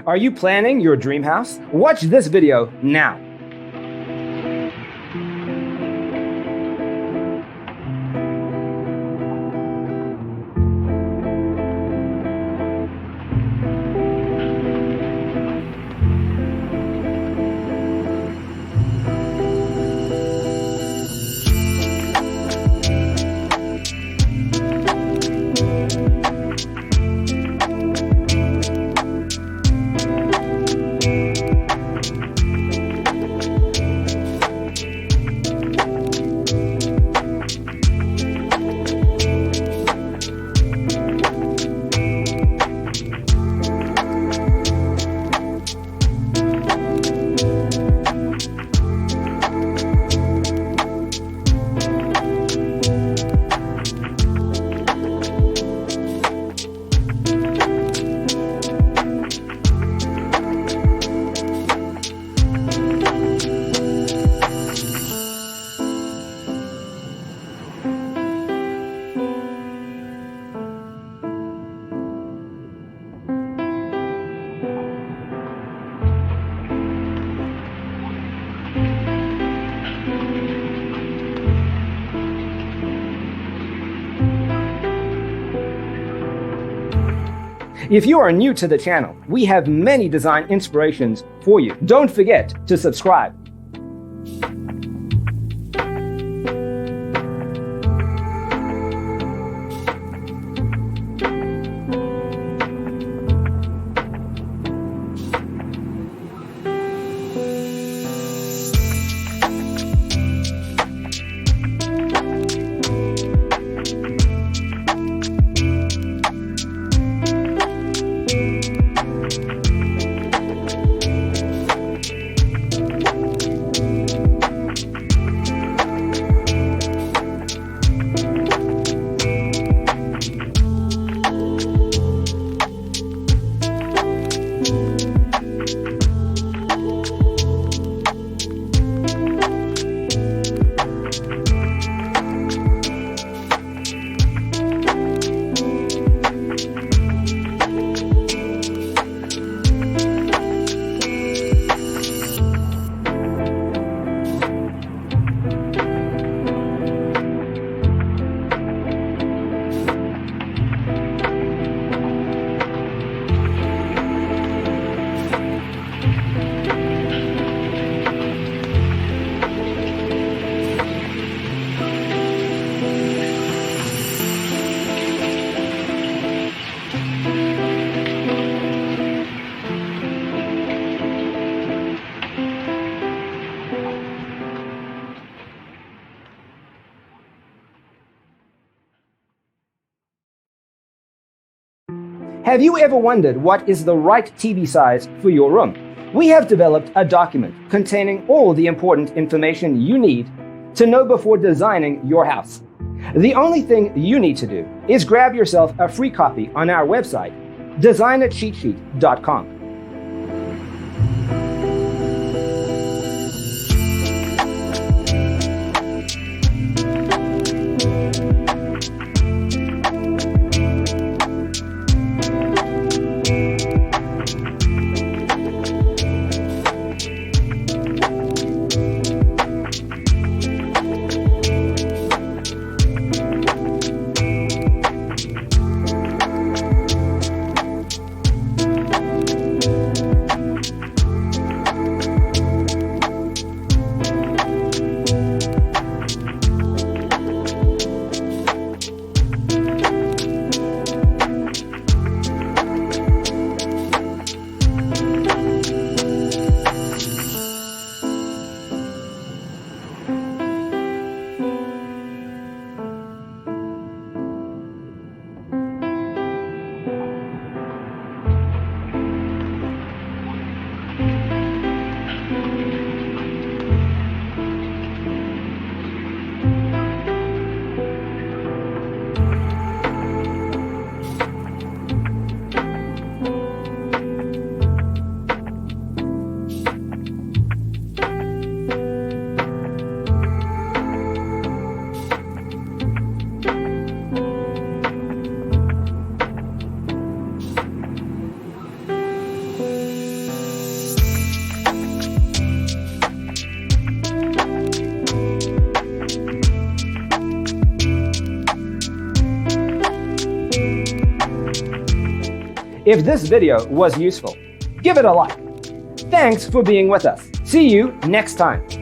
Are you planning your dream house? Watch this video now. If you are new to the channel, we have many design inspirations for you. Don't forget to subscribe. Have you ever wondered what is the right TV size for your room? We have developed a document containing all the important information you need to know before designing your house. The only thing you need to do is grab yourself a free copy on our website, designercheatsheet.com. If this video was useful, give it a like. Thanks for being with us. See you next time.